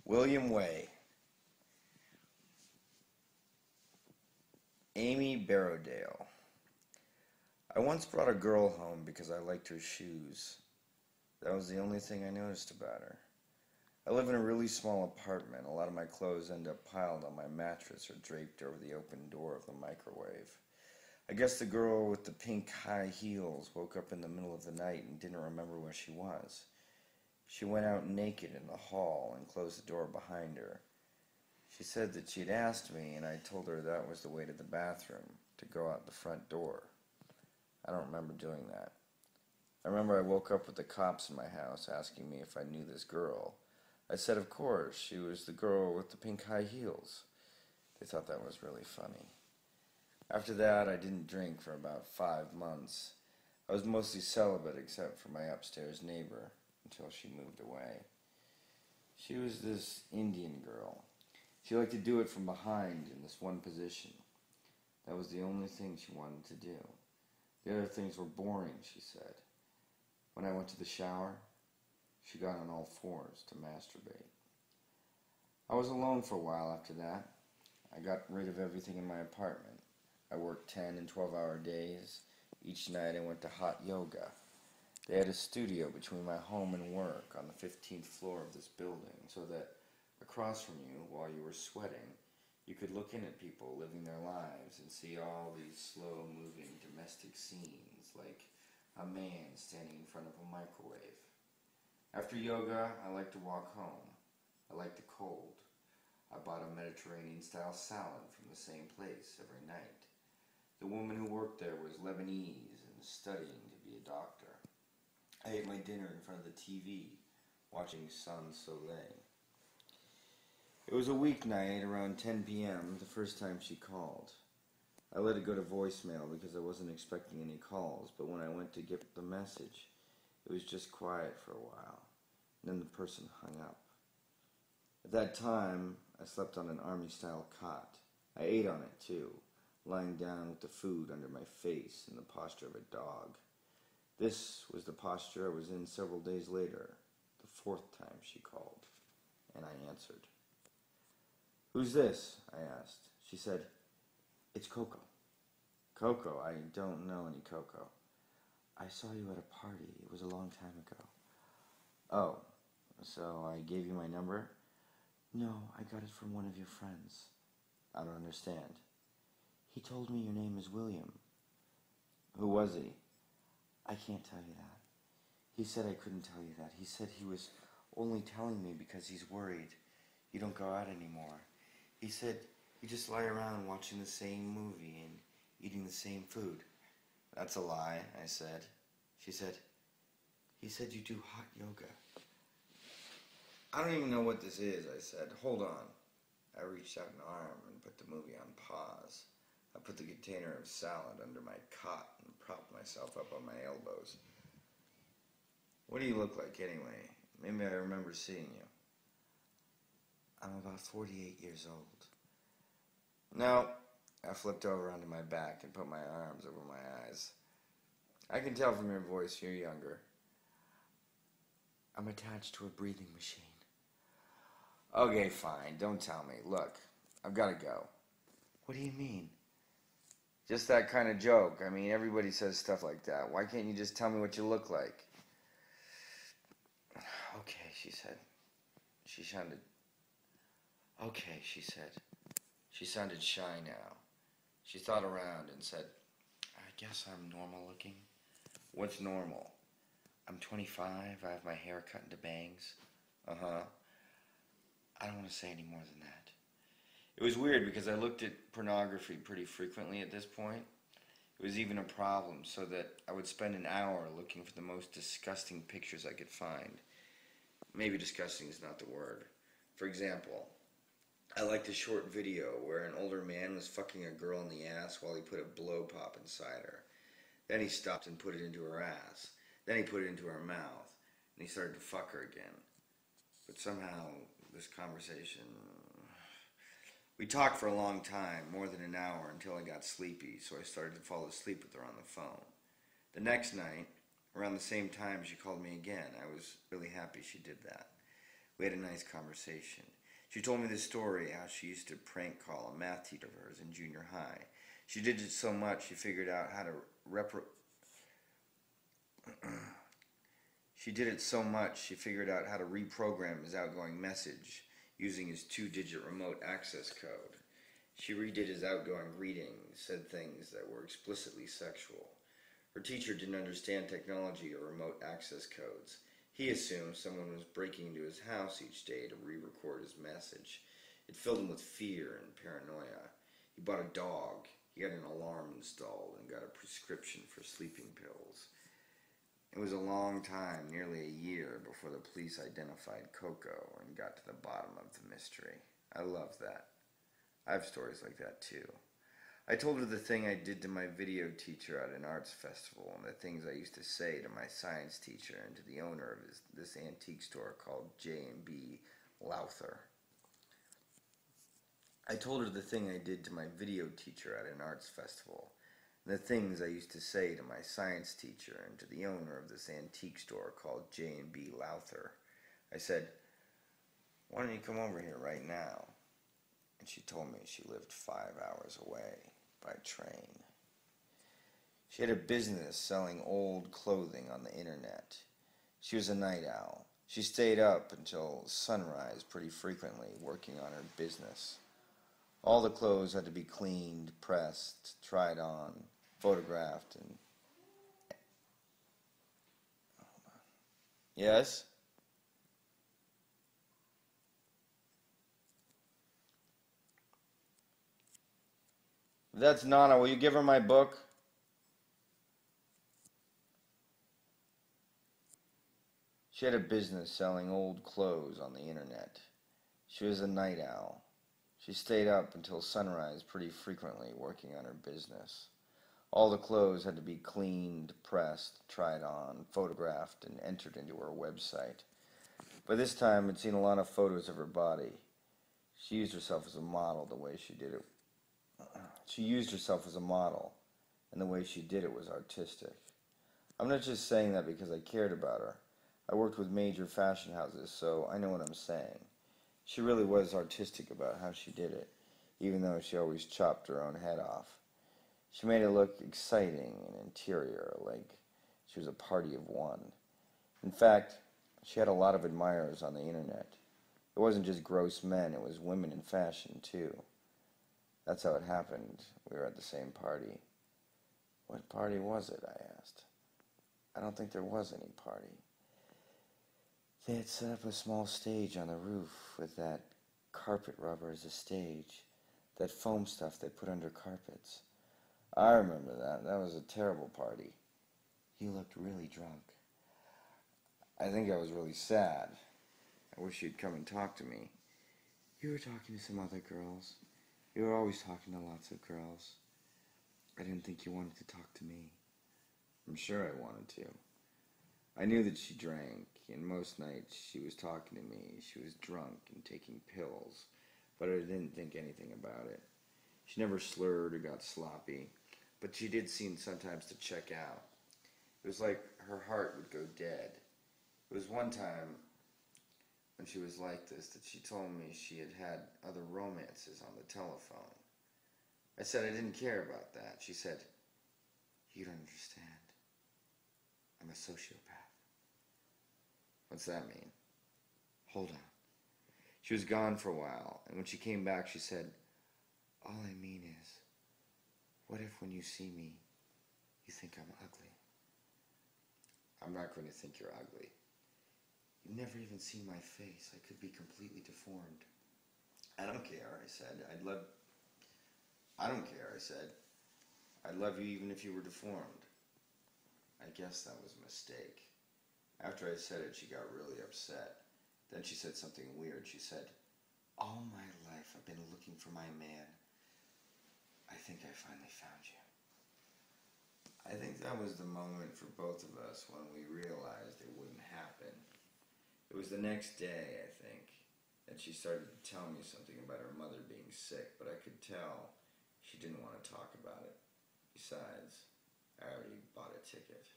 William Way. Amie Barrodale. I once brought a girl home because I liked her shoes. That was the only thing I noticed about her. I live in a really small apartment. A lot of my clothes end up piled on my mattress or draped over the open door of the microwave. I guess the girl with the pink high heels woke up in the middle of the night and didn't remember where she was. She went out naked in the hall and closed the door behind her. She said that she'd asked me, and I told her that was the way to the bathroom, to go out the front door. I don't remember doing that. I remember I woke up with the cops in my house asking me if I knew this girl. I said, of course, she was the girl with the pink high heels. They thought that was really funny. After that, I didn't drink for about 5 months. I was mostly celibate except for my upstairs neighbor until she moved away. She was this Indian girl. She liked to do it from behind in this one position. That was the only thing she wanted to do. The other things were boring, she said. When I went to the shower, she got on all fours to masturbate. I was alone for a while after that. I got rid of everything in my apartment. I worked 10 and 12-hour days. Each night I went to hot yoga. They had a studio between my home and work on the 15th floor of this building, so that across from you, while you were sweating, you could look in at people living their lives and see all these slow-moving domestic scenes, like a man standing in front of a microwave. After yoga, I liked to walk home. I liked the cold. I bought a Mediterranean-style salad from the same place every night. The woman who worked there was Lebanese and studying to be a doctor. I ate my dinner in front of the TV, watching Sans Soleil. It was a weeknight around 10 p.m., the first time she called. I let it go to voicemail because I wasn't expecting any calls, but when I went to get the message, it was just quiet for a while, and then the person hung up. At that time, I slept on an army-style cot. I ate on it, too, lying down with the food under my face in the posture of a dog. This was the posture I was in several days later, the 4th time she called, and I answered. "Who's this?" I asked. She said, "It's Coco." "Coco? I don't know any Coco." "I saw you at a party. It was a long time ago." "Oh, so I gave you my number?" "No, I got it from one of your friends." "I don't understand." "He told me your name is William." "Who was he?" "I can't tell you that. He said I couldn't tell you that. He said he was only telling me because he's worried you don't go out anymore. He said you just lie around watching the same movie and eating the same food." "That's a lie," I said. She said, "He said you do hot yoga." "I don't even know what this is," I said. "Hold on." I reached out an arm and put the movie on pause. I put the container of salad under my cot and propped myself up on my elbows. "What do you look like anyway? Maybe I remember seeing you." "I'm about 48 years old." "No." I flipped over onto my back and put my arms over my eyes. "I can tell from your voice you're younger." "I'm attached to a breathing machine." "Okay, fine. Don't tell me. Look, I've got to go." "What do you mean?" "Just that kind of joke. I mean, everybody says stuff like that. Why can't you just tell me what you look like?" "Okay," she said. "Okay," she said. She sounded shy now. She thought around and said, "I guess I'm normal looking." "What's normal?" "I'm 25. I have my hair cut into bangs." "Uh-huh." "I don't want to say any more than that." It was weird because I looked at pornography pretty frequently at this point. It was even a problem, so that I would spend an hour looking for the most disgusting pictures I could find. Maybe disgusting is not the word. For example, I liked a short video where an older man was fucking a girl in the ass while he put a blow pop inside her. Then he stopped and put it into her ass. Then he put it into her mouth, and he started to fuck her again. But somehow, this conversation... We talked for a long time, more than an hour, until I got sleepy, so I started to fall asleep with her on the phone. The next night, around the same time, she called me again. I was really happy she did that. We had a nice conversation. She told me the story how she used to prank call a math teacher of hers in junior high. She did it so much she figured out how to reprogram his outgoing message using his 2-digit remote access code. She redid his outgoing greetings, said things that were explicitly sexual. Her teacher didn't understand technology or remote access codes. He assumed someone was breaking into his house each day to re-record his message. It filled him with fear and paranoia. He bought a dog. He got an alarm installed and got a prescription for sleeping pills. It was a long time, nearly a year, before the police identified Coco and got to the bottom of the mystery. I love that. I have stories like that too. I told her the thing I did to my video teacher at an arts festival and the things I used to say to my science teacher and to the owner of this antique store called J&B Lowther. I told her the thing I did to my video teacher at an arts festival and the things I used to say to my science teacher and to the owner of this antique store called J&B Lowther. I said, "Why don't you come over here right now?" And she told me she lived 5 hours away by train. She had a business selling old clothing on the internet. She was a night owl. She stayed up until sunrise pretty frequently working on her business. All the clothes had to be cleaned, pressed, tried on, photographed, and... Yes? That's Nana. Will you give her my book? She had a business selling old clothes on the internet. She was a night owl. She stayed up until sunrise pretty frequently working on her business. All the clothes had to be cleaned, pressed, tried on, photographed, and entered into her website. By this time, I'd seen a lot of photos of her body. She used herself as a model the way she did it. She used herself as a model, and the way she did it was artistic. I'm not just saying that because I cared about her. I worked with major fashion houses, so I know what I'm saying. She really was artistic about how she did it, even though she always chopped her own head off. She made it look exciting and interior, like she was a party of one. In fact, she had a lot of admirers on the internet. It wasn't just gross men, it was women in fashion, too. That's how it happened. We were at the same party. What party was it? I asked. I don't think there was any party. They had set up a small stage on the roof with that carpet rubber as a stage, that foam stuff they put under carpets. I remember that. That was a terrible party. You looked really drunk. I think I was really sad. I wish you'd come and talk to me. You were talking to some other girls. You were always talking to lots of girls. I didn't think you wanted to talk to me. I'm sure I wanted to. I knew that she drank, and most nights she was talking to me. She was drunk and taking pills, but I didn't think anything about it. She never slurred or got sloppy, but she did seem sometimes to check out. It was like her heart would go dead. It was one time when she was like this that she told me she had had other romances on the telephone. I said I didn't care about that. She said, "You don't understand. I'm a sociopath." What's that mean? Hold on. She was gone for a while, and when she came back she said, "All I mean is, what if when you see me, you think I'm ugly?" I'm not going to think you're ugly. You've never even seen my face. I could be completely deformed. I don't care, I said. I don't care, I said. I'd love you even if you were deformed. I guess that was a mistake. After I said it, she got really upset. Then she said something weird. She said, "All my life I've been looking for my man. I think I finally found you." I think that was the moment for both of us when we realized it wouldn't happen. It was the next day, I think, that she started to tell me something about her mother being sick, but I could tell she didn't want to talk about it. Besides, I already bought a ticket.